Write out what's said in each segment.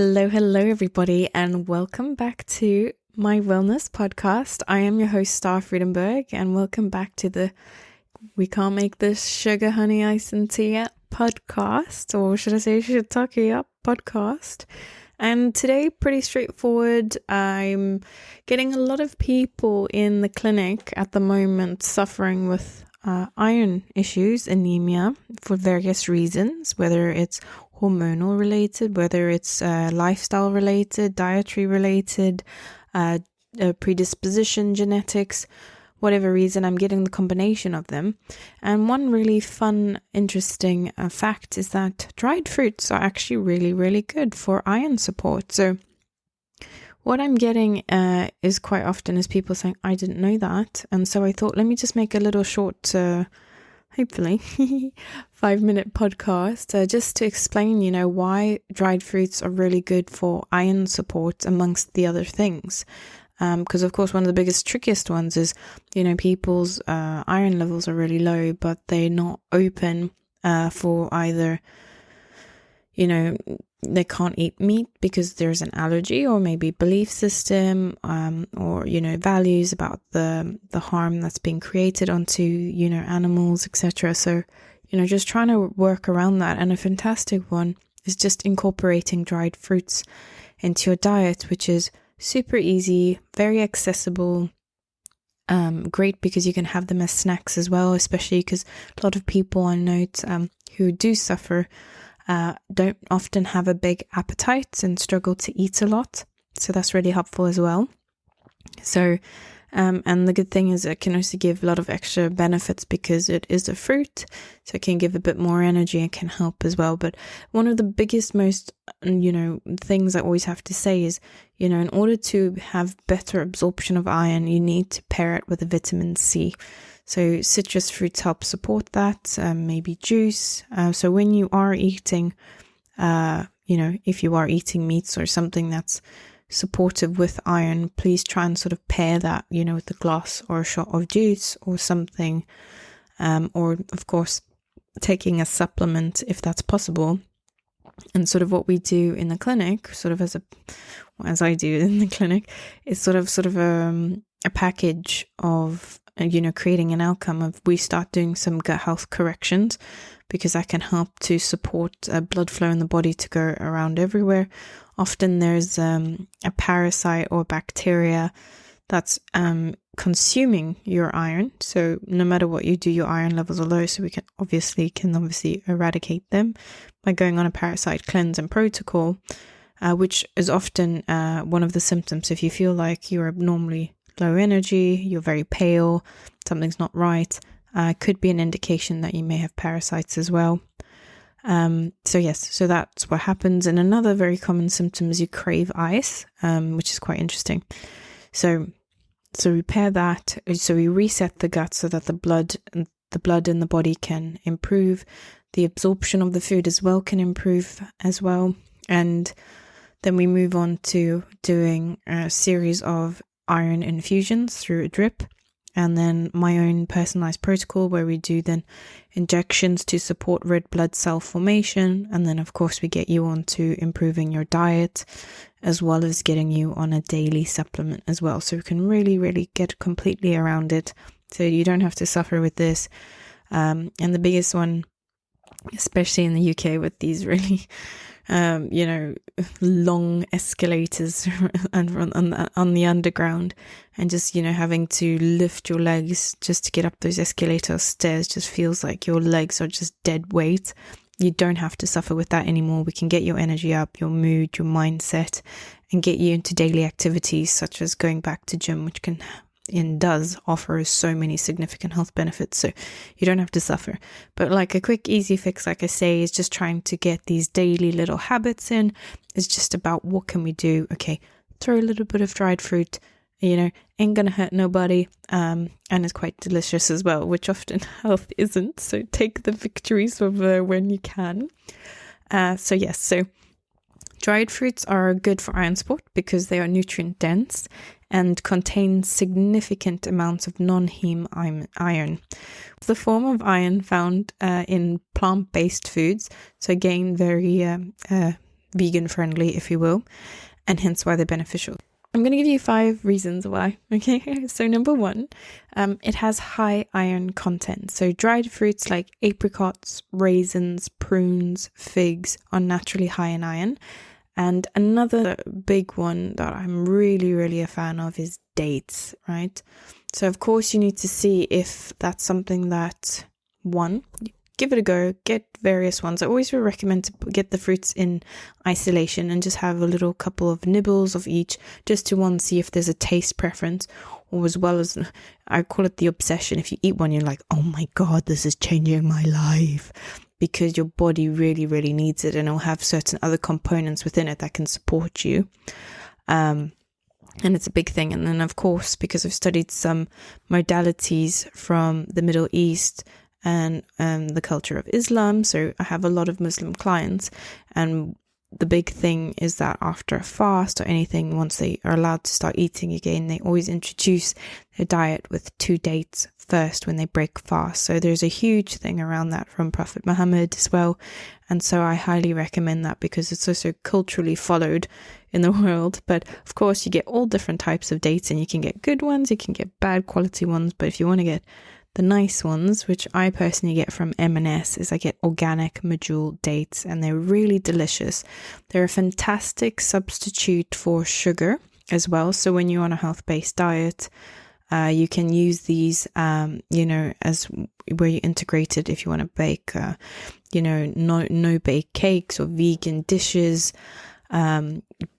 Hello, everybody, and welcome back to my wellness podcast. I am your host, Star Friedenberg, and welcome back to the We Can't Make This Sugar, Honey, Ice, and Tea podcast, or should I say Shiitake podcast. And today, pretty straightforward. I'm getting a lot of people in the clinic at the moment suffering with iron issues, anemia, for various reasons, whether it's hormonal related, whether it's lifestyle related, dietary related, predisposition, genetics, whatever reason. I'm getting the combination of them. And one really fun, interesting fact is that dried fruits are actually really, really good for iron support. So what I'm getting is quite often is people saying, I didn't know that. And so I thought, let me just make a little short, hopefully 5-minute podcast just to explain, why dried fruits are really good for iron support amongst the other things. Because of course, one of the biggest, trickiest ones is, people's iron levels are really low, but they're not open for either, they can't eat meat because there's an allergy, or maybe belief system, or, values about the harm that's being created onto, animals, etc. So, just trying to work around that. And a fantastic one is just incorporating dried fruits into your diet, which is super easy, very accessible, great because you can have them as snacks as well, especially because a lot of people I note who do suffer don't often have a big appetite and struggle to eat a lot. So that's really helpful as well. So, and the good thing is it can also give a lot of extra benefits because it is a fruit. So it can give a bit more energy and can help as well. But one of the biggest, most, things I always have to say is, in order to have better absorption of iron, you need to pair it with a vitamin C. So citrus fruits help support that, maybe juice. So when you are eating, if you are eating meats or something that's supportive with iron, please try and sort of pair that, with a glass or a shot of juice or something. Or of course, taking a supplement if that's possible. And sort of what we do in the clinic, sort of as I do in the clinic, is sort of a package of, creating an outcome of we start doing some gut health corrections because that can help to support blood flow in the body to go around everywhere. Often there's a parasite or bacteria that's consuming your iron. So no matter what you do, your iron levels are low. So we can obviously eradicate them by going on a parasite cleanse and protocol, which is often one of the symptoms. If you feel like you're abnormally low energy, you're very pale, something's not right, could be an indication that you may have parasites as well. So that's what happens. And another very common symptom is you crave ice, which is quite interesting. So we pair that, so we reset the gut so that the blood in the body can improve, the absorption of the food as well can improve as well. And then we move on to doing a series of iron infusions through a drip, and then my own personalized protocol where we do then injections to support red blood cell formation. And then of course we get you on to improving your diet as well as getting you on a daily supplement as well. So we can really, really get completely around it. So you don't have to suffer with this. And the biggest one, especially in the UK with these really long escalators on the underground, and just, having to lift your legs just to get up those escalator stairs just feels like your legs are just dead weight. You don't have to suffer with that anymore. We can get your energy up, your mood, your mindset, and get you into daily activities such as going back to gym, which can and does offer so many significant health benefits, so you don't have to suffer. But like a quick easy fix, like I say, is just trying to get these daily little habits in. It's just about what can we do. Okay, throw a little bit of dried fruit, ain't gonna hurt nobody, and it's quite delicious as well, which often health isn't, so take the victories of when you can. So dried fruits are good for iron support because they are nutrient dense and contain significant amounts of non-heme iron. The form of iron found in plant-based foods, so again, very vegan friendly, if you will, and hence why they're beneficial. I'm going to give you 5 reasons why. Okay, so number 1, it has high iron content. So dried fruits like apricots, raisins, prunes, figs are naturally high in iron. And another big one that I'm really, really a fan of is dates, right? So of course you need to see if that's something that, one, give it a go, get various ones. I always recommend to get the fruits in isolation and just have a little couple of nibbles of each, just to one, see if there's a taste preference, or as well as, I call it the obsession. If you eat one, you're like, oh my God, this is changing my life, because your body really, really needs it, and it'll have certain other components within it that can support you. And it's a big thing. And then of course, because I've studied some modalities from the Middle East and the culture of Islam, so I have a lot of Muslim clients, and the big thing is that after a fast or anything, once they are allowed to start eating again, they always introduce their diet with 2 dates first when they break fast. So there's a huge thing around that from Prophet Muhammad as well, and so I highly recommend that, because it's also culturally followed in the world. But of course you get all different types of dates, and you can get good ones, you can get bad quality ones, but if you want to get the nice ones, which I personally get from M&S, is I get organic medjool dates, and they're really delicious. They're a fantastic substitute for sugar as well. So when you're on a health-based diet, you can use these, as where you integrate it if you want to bake, no bake cakes or vegan dishes,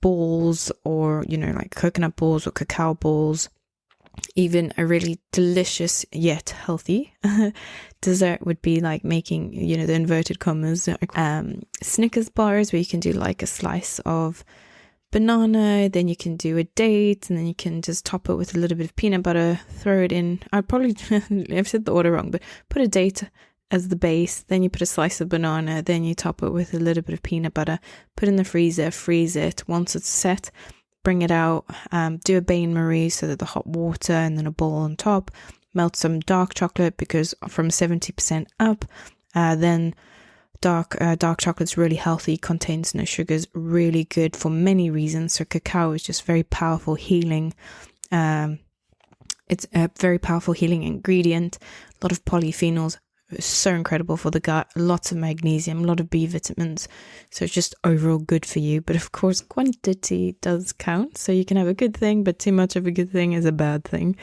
balls, or, like coconut balls or cacao balls. Even a really delicious yet healthy dessert would be like making, the inverted commas, Snickers bars, where you can do like a slice of banana, then you can do a date, and then you can just top it with a little bit of peanut butter, throw it in. I've said the order wrong, but put a date as the base, then you put a slice of banana, then you top it with a little bit of peanut butter, put in the freezer, freeze it. Once it's set, bring it out, do a bain-marie, so that the hot water and then a bowl on top, melt some dark chocolate, because from 70% up, then dark chocolate's really healthy, contains no sugars, really good for many reasons. So cacao is just very powerful healing. It's a very powerful healing ingredient, a lot of polyphenols, so incredible for the gut, lots of magnesium, a lot of B vitamins, so it's just overall good for you. But of course quantity does count, so you can have a good thing, but too much of a good thing is a bad thing,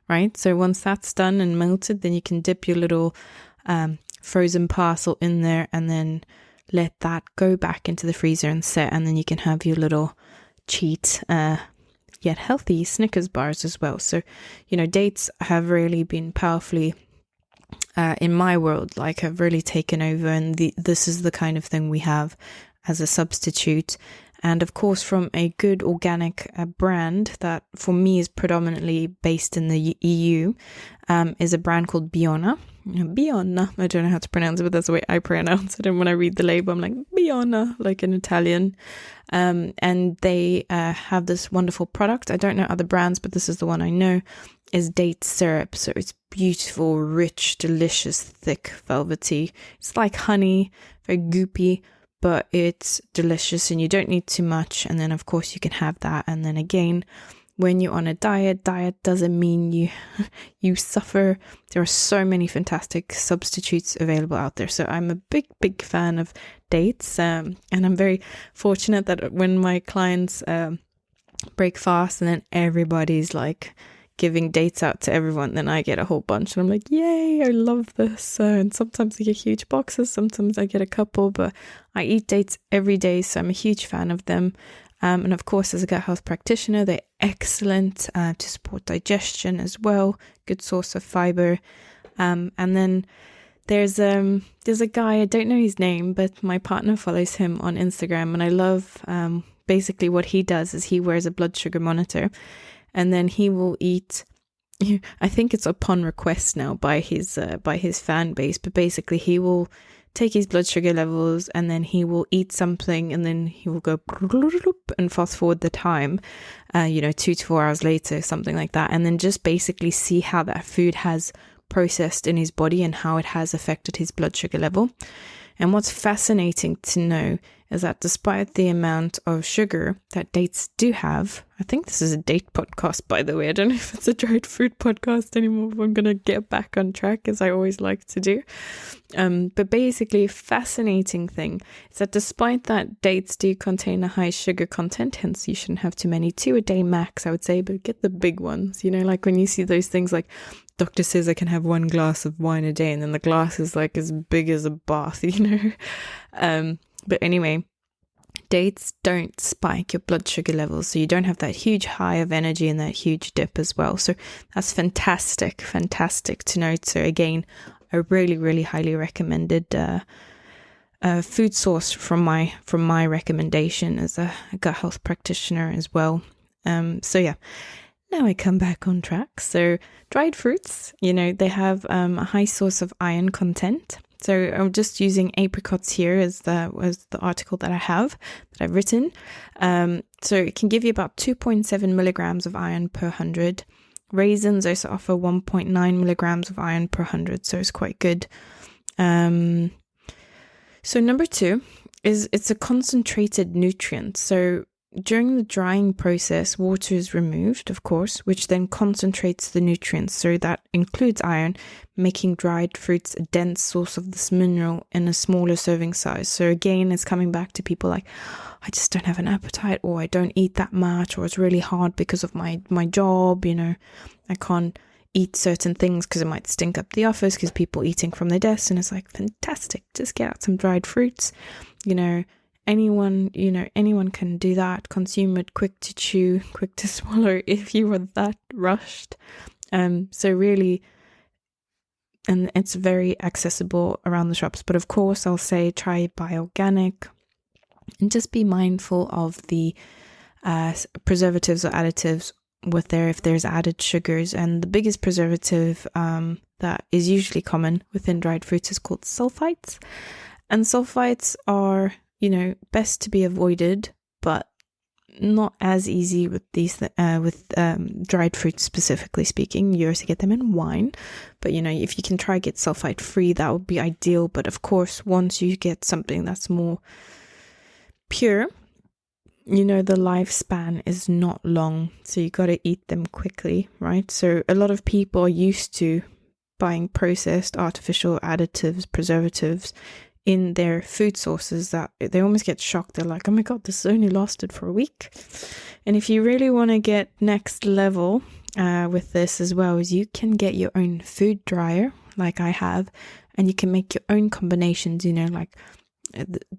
right? So once that's done and melted, then you can dip your little frozen parcel in there, and then let that go back into the freezer and set, and then you can have your little cheat yet healthy Snickers bars as well. So dates have really been powerfully in my world, like, have really taken over, and this is the kind of thing we have as a substitute. And of course, from a good organic brand that for me is predominantly based in the EU, is a brand called Biona. Biona, I don't know how to pronounce it, but that's the way I pronounce it. And when I read the label, I'm like, Biona, like in Italian. And they have this wonderful product. I don't know other brands, but this is the one I know, is date syrup. So it's beautiful, rich, delicious, thick, velvety. It's like honey, very goopy, but it's delicious, and you don't need too much. And then of course you can have that. And then again, when you're on a diet doesn't mean you suffer. There are so many fantastic substitutes available out there. So I'm a big fan of dates, and I'm very fortunate that when my clients break fast, and then everybody's like giving dates out to everyone, then I get a whole bunch, and I'm like, yay, I love this. And sometimes I get huge boxes, sometimes I get a couple, but I eat dates every day, so I'm a huge fan of them. And of course, as a gut health practitioner, they're excellent to support digestion as well. Good source of fiber. And then there's a guy, I don't know his name, but my partner follows him on Instagram, and I love basically what he does is he wears a blood sugar monitor, and then he will eat. I think it's upon request now by his fan base, but basically he will take his blood sugar levels, and then he will eat something, and then he will go and fast forward the time, 2 to 4 hours later, something like that, and then just basically see how that food has processed in his body and how it has affected his blood sugar level. And what's fascinating to know is that despite the amount of sugar that dates do have, I think this is a date podcast, by the way. I don't know if it's a dried fruit podcast anymore, but I'm going to get back on track, as I always like to do. But basically, a fascinating thing is that despite that, dates do contain a high sugar content, hence you shouldn't have too many, 2 a day max, I would say, but get the big ones. You know, like when you see those things like, doctor says I can have 1 glass of wine a day, and then the glass is like as big as a bath, you know. But anyway, dates don't spike your blood sugar levels, so you don't have that huge high of energy and that huge dip as well. So that's fantastic to note. So again, a really, really highly recommended food source from my recommendation as a gut health practitioner as well. So yeah. Now I come back on track. So dried fruits, you know, they have a high source of iron content. So I'm just using apricots here as the article that I've written. So it can give you about 2.7 milligrams of iron per 100. Raisins also offer 1.9 milligrams of iron per 100. So it's quite good. So number 2 is it's a concentrated nutrient. So during the drying process, water is removed, of course, which then concentrates the nutrients. So that includes iron, making dried fruits a dense source of this mineral in a smaller serving size. So again, it's coming back to people like, I just don't have an appetite, or I don't eat that much, or it's really hard because of my job, you know, I can't eat certain things because it might stink up the office because people eating from their desks. And it's like, fantastic, just get out some dried fruits, you know. Anyone can do that, consume it, quick to chew, quick to swallow if you were that rushed. So really, and it's very accessible around the shops. But of course, I'll say try buy organic and just be mindful of the preservatives or additives if there's added sugars. And the biggest preservative that is usually common within dried fruits is called sulfites. And sulfites are, you know, best to be avoided, but not as easy with these dried fruits specifically speaking. You also get them in wine, but you know, if you can try get sulfite free, that would be ideal. But of course, once you get something that's more pure, you know, the lifespan is not long, so you got to eat them quickly, right? So a lot of people are used to buying processed artificial additives, preservatives in their food sources that they almost get shocked. They're like, oh my God, this only lasted for a week. And if you really want to get next level with this as well, is you can get your own food dryer like I have, and you can make your own combinations, you know, like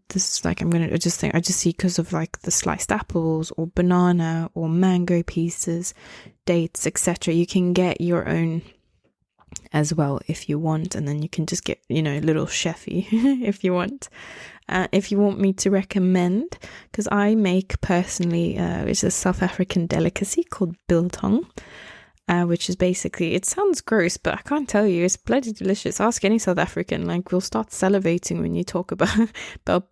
this, like I just see because of like the sliced apples or banana or mango pieces, dates, etc. You can get your own as well if you want, and then you can just get, you know, a little chefy if you want. If you want me to recommend, because I make personally, it's a South African delicacy called biltong, which is basically, it sounds gross, but I can't tell you, it's bloody delicious. Ask any South African, like we'll start salivating when you talk about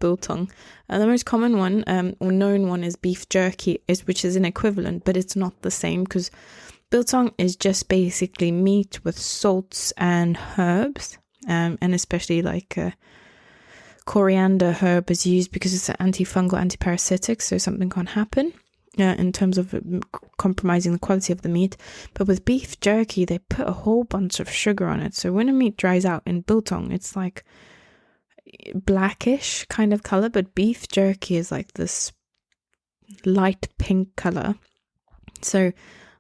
biltong. The most common one or known one is beef jerky, which is an equivalent, but it's not the same, because biltong is just basically meat with salts and herbs, and especially like coriander herb is used because it's an antifungal, antiparasitic, so something can't happen in terms of compromising the quality of the meat. But with beef jerky, they put a whole bunch of sugar on it. So when a meat dries out in biltong, it's like blackish kind of color, but beef jerky is like this light pink color. So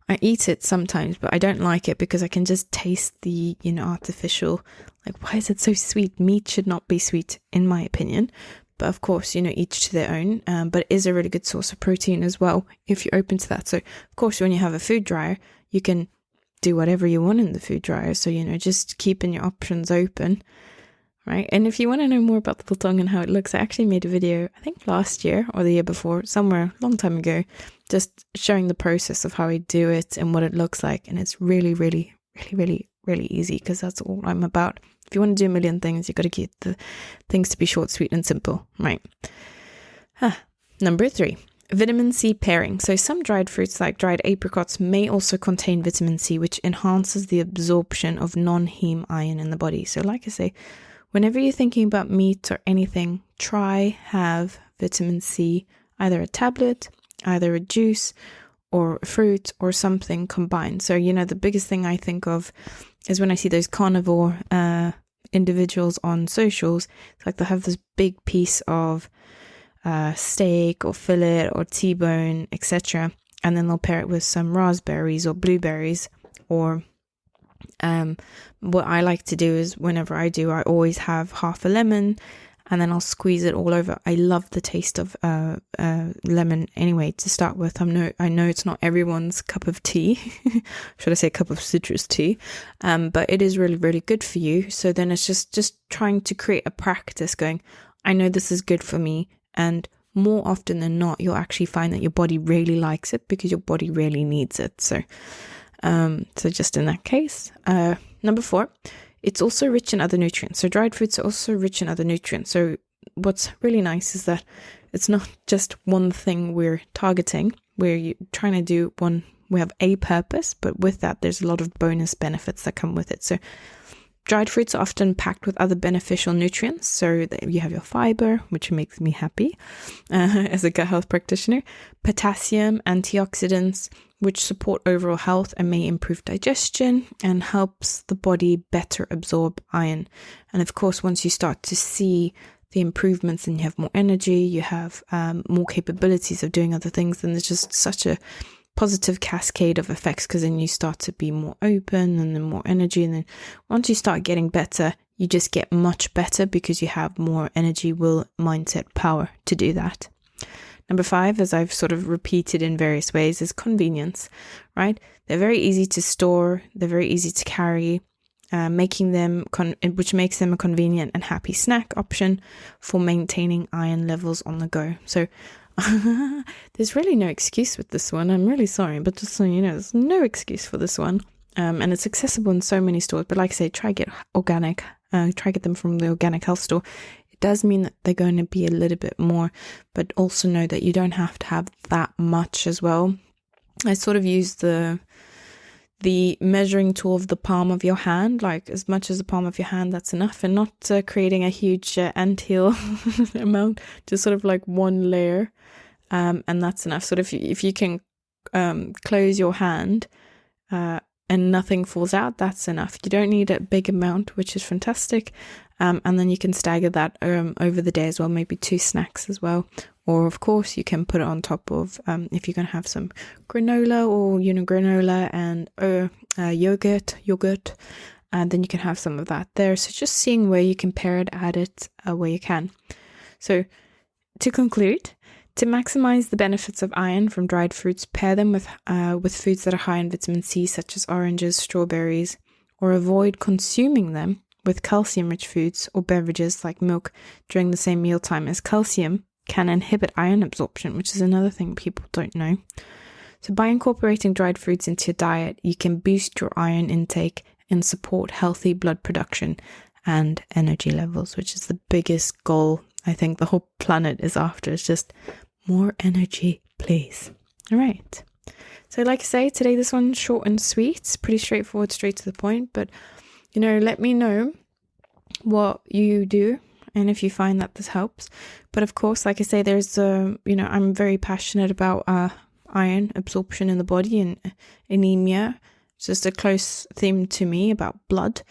I eat it sometimes, but I don't like it because I can just taste the, you know, artificial, like, why is it so sweet? Meat should not be sweet, in my opinion. But of course, you know, each to their own. But it is a really good source of protein as well, if you're open to that. So, of course, when you have a food dryer, you can do whatever you want in the food dryer. So, you know, just keeping your options open, right? And if you want to know more about the biltong and how it looks, I actually made a video, I think last year or the year before, somewhere a long time ago, just showing the process of how I do it and what it looks like. And it's really, really, really, really, really easy, because that's all I'm about. If you want to do a million things, you've got to get the things to be short, sweet, and simple, right? Number 3, vitamin C pairing. So some dried fruits, like dried apricots, may also contain vitamin C, which enhances the absorption of non-heme iron in the body. So like I say, whenever you're thinking about meat or anything, try have vitamin C, either a tablet, either a juice or a fruit or something combined. So, the biggest thing I think of is when I see those carnivore individuals on socials. It's like they'll have this big piece of steak or fillet or T-bone, etc., and then they'll pair it with some raspberries or blueberries. Or what I like to do is, whenever I do, I always have half a lemon and then I'll squeeze it all over. I love the taste of lemon anyway to start with. I know it's not everyone's cup of tea. Should I say cup of citrus tea? But it is really, really good for you. So then it's just trying to create a practice going, I know this is good for me. And more often than not, you'll actually find that your body really likes it because your body really needs it. So just in that case, number 4, it's also rich in other nutrients. So dried fruits are also rich in other nutrients. So what's really nice is that it's not just one thing we're targeting, we're trying to do one, we have a purpose, but with that, there's a lot of bonus benefits that come with it. So dried fruits are often packed with other beneficial nutrients. So you have your fiber, which makes me happy as a gut health practitioner, potassium, antioxidants, which support overall health and may improve digestion and helps the body better absorb iron. And of course, once you start to see the improvements and you have more energy, you have more capabilities of doing other things, then there's just such a positive cascade of effects, because then you start to be more open and then more energy. And then once you start getting better, you just get much better because you have more energy, will, mindset, power to do that. Number 5, as I've sort of repeated in various ways, is convenience, right? They're very easy to store. They're very easy to carry, which makes them a convenient and happy snack option for maintaining iron levels on the go. So there's really no excuse with this one. I'm really sorry, but just so you know, there's no excuse for this one. And it's accessible in so many stores. But like I say, try get organic. Try get them from the organic health store. It does mean that they're going to be a little bit more, but also know that you don't have to have that much as well. I sort of use the measuring tool of the palm of your hand, like as much as the palm of your hand, that's enough, and not creating a huge anthill amount, just sort of like one layer, and that's enough. So if you can close your hand and nothing falls out, that's enough. You don't need a big amount, which is fantastic. And then you can stagger that over the day as well, maybe 2 snacks as well. Or of course you can put it on top of, if you're going to have some granola or, granola and yogurt, then you can have some of that there. So just seeing where you can pair it, add it where you can. So to conclude, to maximize the benefits of iron from dried fruits, pair them with foods that are high in vitamin C, such as oranges, strawberries, or avoid consuming them with calcium-rich foods or beverages like milk during the same mealtime, as calcium can inhibit iron absorption, which is another thing people don't know. So by incorporating dried fruits into your diet, you can boost your iron intake and support healthy blood production and energy levels, which is the biggest goal I think the whole planet is after. It's just more energy, please. All right. So like I say, today this one's short and sweet. It's pretty straightforward, straight to the point, but let me know what you do and if you find that this helps. But of course, like I say, there's I'm very passionate about iron absorption in the body and anemia. It's just a close theme to me about blood.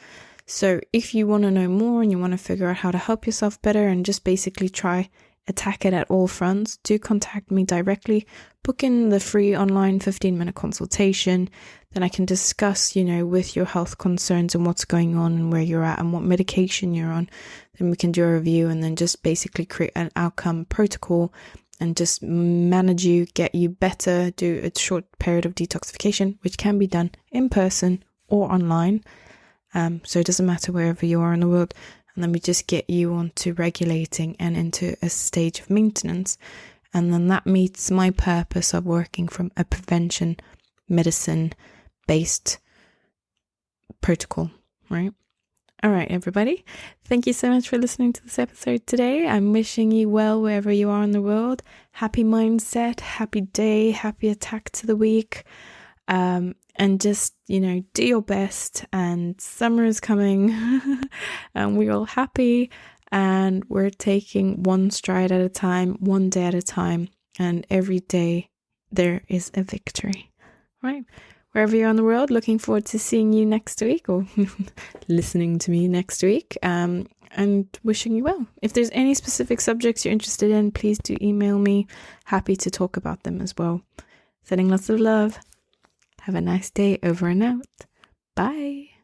So if you want to know more and you want to figure out how to help yourself better and just basically try attack it at all fronts, do contact me directly. Book in the free online 15-minute consultation. Then I can discuss, with your health concerns and what's going on and where you're at and what medication you're on. Then we can do a review and then just basically create an outcome protocol and just manage you, get you better, do a short period of detoxification, which can be done in person or online. So it doesn't matter wherever you are in the world. And then we just get you onto regulating and into a stage of maintenance. And then that meets my purpose of working from a prevention medicine-based protocol, right? All right, everybody. Thank you so much for listening to this episode today. I'm wishing you well wherever you are in the world. Happy mindset, happy day, happy attack to the week. And just, do your best. And summer is coming and we're all happy and we're taking one stride at a time, one day at a time. And every day there is a victory, right? Wherever you're in the world, looking forward to seeing you next week or listening to me next week. And wishing you well. If there's any specific subjects you're interested in, please do email me. Happy to talk about them as well. Sending lots of love. Have a nice day. Over and out. Bye.